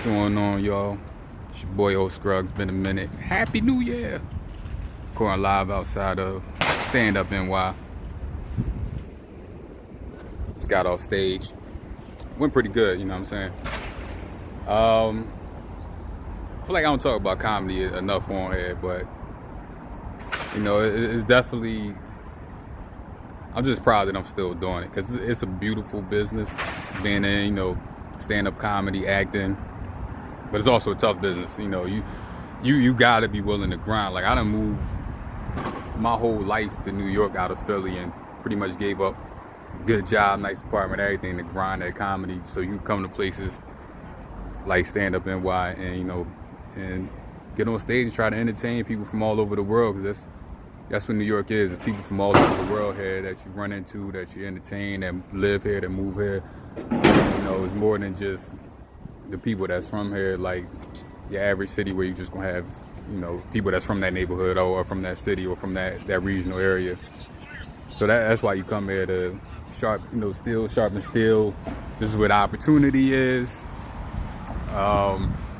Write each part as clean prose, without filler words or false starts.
What's going on, y'all? It's your boy Old Scruggs. Been a minute. Happy New Year! Recording live outside of Stand Up NY. Just got off stage. Went pretty good, you know what I'm saying? I feel like I don't talk about comedy enough on here, but you know, it's definitely. I'm just proud that I'm still doing it because it's a beautiful business. Being in, you know, stand-up comedy, acting. But it's also a tough business. You know, you gotta be willing to grind. Like, I done moved my whole life to New York out of Philly and pretty much gave up good job, nice apartment, everything to grind that comedy. So you come to places like Stand Up NY and, you know, and get on stage and try to entertain people from all over the world, because that's what New York is. It's people from all over the world here that you run into, that you entertain, that live here, that move here. You know, it's more than just the people that's from here, like your average city where you just gonna have, you know, people that's from that neighborhood or from that city or from that regional area. So that's why you come here to sharpen steel. This is where the opportunity is. You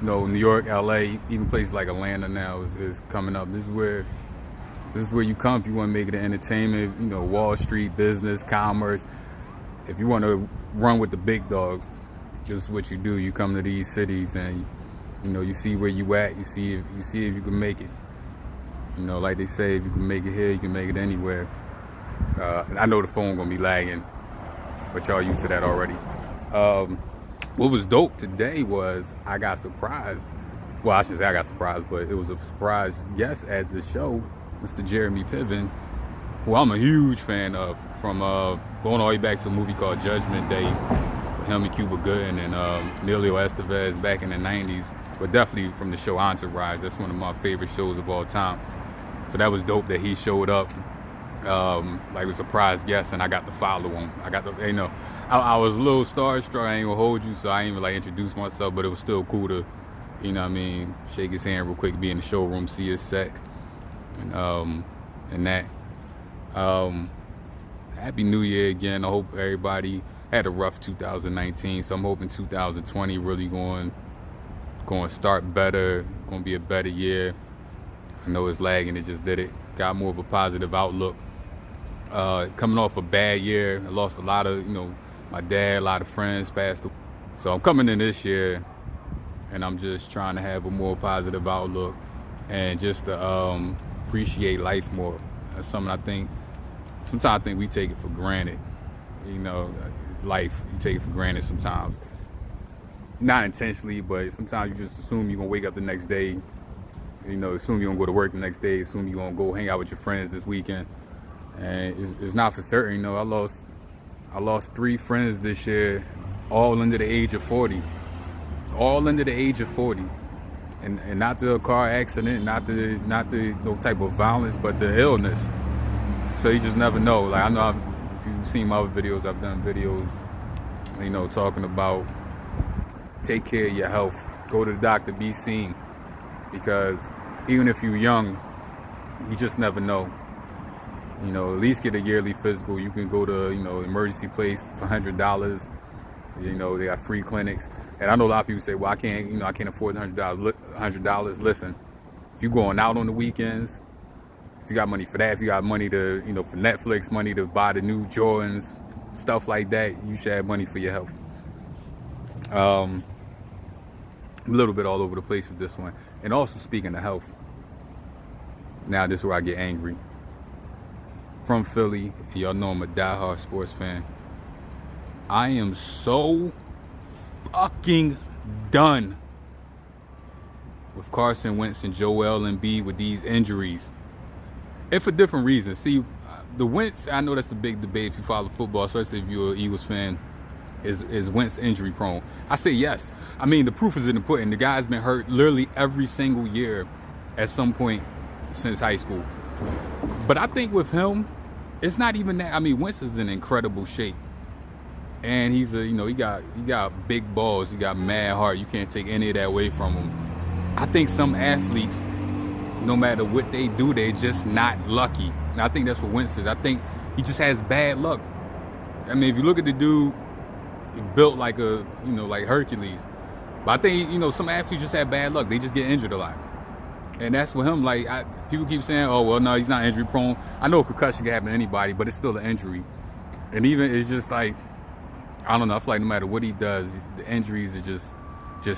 know, New York, LA, even places like Atlanta now is coming up. This is where you come if you want to make it an entertainment, you know, Wall Street, business, commerce. If you want to run with the big dogs, this is what you do. You come to these cities and, you know, you see where you at. You see if you can make it. You know, like they say, if you can make it here, you can make it anywhere. I know the phone gonna be lagging, but y'all used to that already. What was dope today was I got surprised. Well, I shouldn't say I got surprised, but it was a surprise guest at the show, Mr. Jeremy Piven, who I'm a huge fan of, from going all the way back to a movie called Judgment Day with him and Cuba Gooding and Emilio Estevez back in the 90s, but definitely from the show Entourage. That's one of my favorite shows of all time. So that was dope that he showed up like a surprise guest, and I got to follow him. I was a little starstruck, I ain't gonna hold you, so I ain't even like introduce myself, but it was still cool to, you know what I mean, shake his hand real quick, be in the showroom, see his set, and that. Happy New Year again. I hope everybody had a rough 2019, so I'm hoping 2020 really going to start better, going to be a better year. I know it's lagging, it just did it. Got more of a positive outlook. Coming off a bad year, I lost a lot of, you know, my dad, a lot of friends passed away. So I'm coming in this year, and I'm just trying to have a more positive outlook and just to appreciate life more. That's something sometimes I think we take it for granted. You know, life, you take it for granted sometimes. Not intentionally, but sometimes you just assume you're going to wake up the next day. You know, assume you're going to go to work the next day. Assume you're going to go hang out with your friends this weekend. And it's not for certain. You know, I lost 3 friends this year, all under the age of 40. All under the age of 40. And not to a car accident, not to no type of violence, but the illness. So you just never know. Like, I know if you've seen my other videos, I've done videos, you know, talking about take care of your health. Go to the doctor, be seen. Because even if you're young, you just never know. You know, at least get a yearly physical. You can go to, you know, emergency place. It's $100. You know, they got free clinics. And I know a lot of people say, well, I can't afford $100. Listen, if you're going out on the weekends, if you got money for that, if you got money to, you know, for Netflix, money to buy the new Jordans, stuff like that, you should have money for your health. I'm a little bit all over the place with this one. And also, speaking of health, now this is where I get angry. From Philly, y'all know I'm a diehard sports fan. I am so fucking done with Carson Wentz and Joel Embiid with these injuries. And for different reasons. See, the Wentz, I know that's the big debate if you follow football, especially if you're an Eagles fan. Is Wentz injury prone? I say yes. I mean, the proof is in the pudding. The guy's been hurt literally every single year at some point since high school. But I think with him, it's not even that. I mean, Wentz is in incredible shape. And he's he got big balls. He got mad heart. You can't take any of that away from him. I think some athletes, no matter what they do, they're just not lucky. And I think that's what Wentz is. I think he just has bad luck. I mean, if you look at the dude, he built like like Hercules. But I think, some athletes just have bad luck. They just get injured a lot. And that's with him. Like, people keep saying, oh, well, no, he's not injury prone. I know a concussion can happen to anybody, but it's still an injury. And even it's just like, I don't know. I feel like no matter what he does, the injuries are just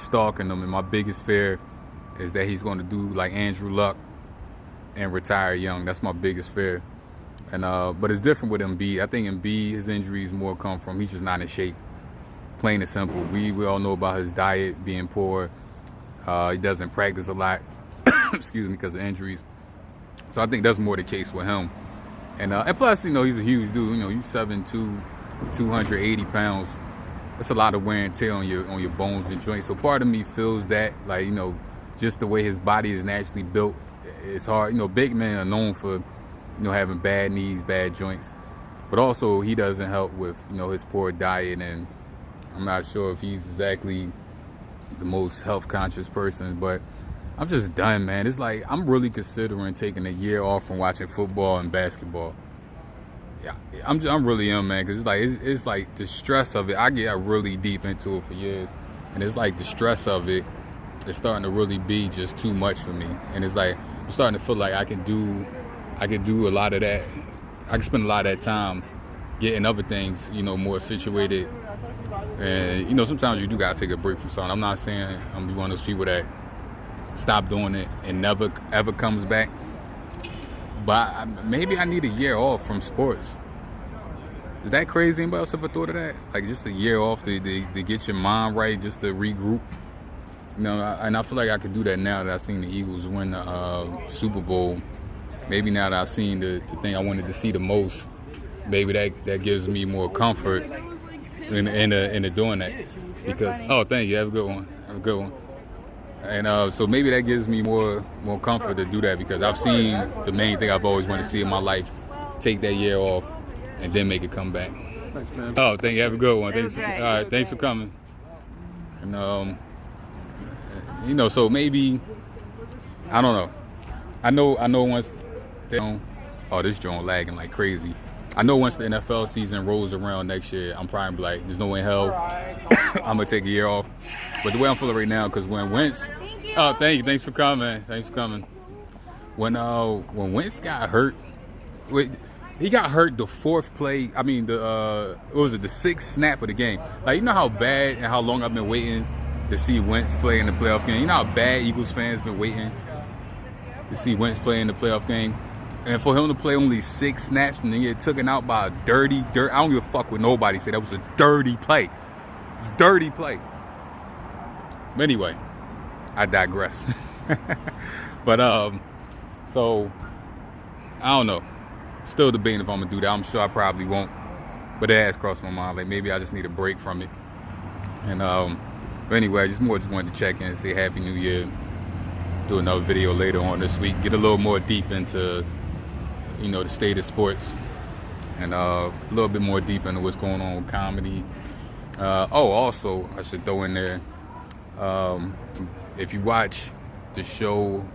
stalking him. And my biggest fear is that he's going to do like Andrew Luck and retire young. That's my biggest fear. And but it's different with Embiid. I think Embiid, his injuries more come from he's just not in shape. Plain and simple. We all know about his diet being poor. He doesn't practice a lot. Excuse me, because of injuries. So I think that's more the case with him. And plus, he's a huge dude. He's 7'2", 280 pounds. That's a lot of wear and tear on your bones and joints. So part of me feels that, like, just the way his body is naturally built, it's hard. Big men are known for, having bad knees, bad joints. But also, he doesn't help with, his poor diet. And I'm not sure if he's exactly the most health-conscious person, but I'm just done, man. It's like I'm really considering taking a year off from watching football and basketball. Yeah, I'm really man, because it's like the stress of it. I get really deep into it for years, and it's like the stress of it is starting to really be just too much for me. And it's like I'm starting to feel like I can do a lot of that. I can spend a lot of that time getting other things, more situated. And sometimes you do gotta take a break from something. I'm not saying I'm gonna be one of those people that stop doing it and never ever comes back, but maybe I need a year off from sports. Is that crazy? Anybody else ever thought of that? Like just a year off to get your mind right, just to regroup. And I feel like I could do that now that I've seen the Eagles win the Super Bowl. Maybe now that I've seen the thing I wanted to see the most, maybe that gives me more comfort in doing that. Because thank you. Have a good one. Have a good one. And so maybe that gives me more comfort to do that, because I've seen the main thing I've always wanted to see in my life, take that year off and then make it come back. Thanks, man. Oh, thank you. Have a good one. Thanks. All right, thanks for coming. And so maybe I don't know. I know once this joint lagging like crazy. I know once the NFL season rolls around next year, I'm probably like, there's no way in hell I'm gonna take a year off. But the way I'm feeling right now, because when Wentz, thank you, thanks for coming. When Wentz got hurt, he got hurt the fourth play. I mean, the sixth snap of the game. Like, how bad and how long I've been waiting to see Wentz play in the playoff game. How bad Eagles fans been waiting to see Wentz play in the playoff game. And for him to play only 6 snaps and then get taken out by a dirty, I don't give a fuck what nobody said. That was a dirty play. It's a dirty play. But anyway, I digress. But, so, I don't know. Still debating if I'm going to do that. I'm sure I probably won't. But it has crossed my mind. Like, maybe I just need a break from it. And, but anyway, I just wanted to check in and say Happy New Year. Do another video later on this week. Get a little more deep into, the state of sports. And a little bit more deep into what's going on with comedy. Also, I should throw in there, if you watch the show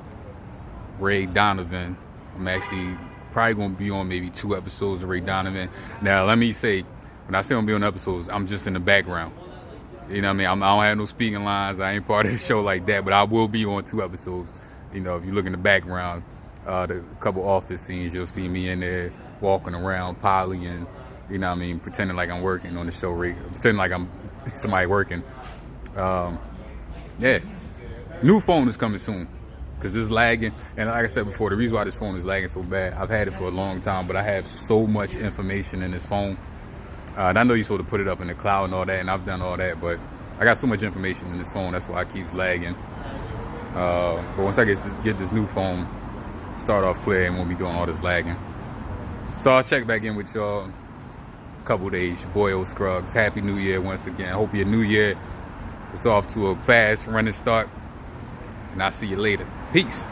Ray Donovan, I'm actually probably going to be on maybe 2 episodes of Ray Donovan. Now, let me say, when I say I'm going to be on episodes, I'm just in the background. You know what I mean? I don't have no speaking lines. I ain't part of the show like that, but I will be on 2 episodes. If you look in the background, the couple office scenes, you'll see me in there walking around, polying, pretending like I'm working on the show, pretending like I'm somebody working. Yeah. New phone is coming soon, because it's lagging. And like I said before, the reason why this phone is lagging so bad, I've had it for a long time, but I have so much information in this phone. And I know you're supposed to put it up in the cloud and all that, and I've done all that, but I got so much information in this phone, that's why it keeps lagging. But once I get this new phone, start off clear, and won't be doing all this lagging. So I'll check back in with y'all in a couple days. Your boy, Old Scruggs. Happy New Year once again. I hope your new year is off to a fast running start, and I'll see you later. Peace.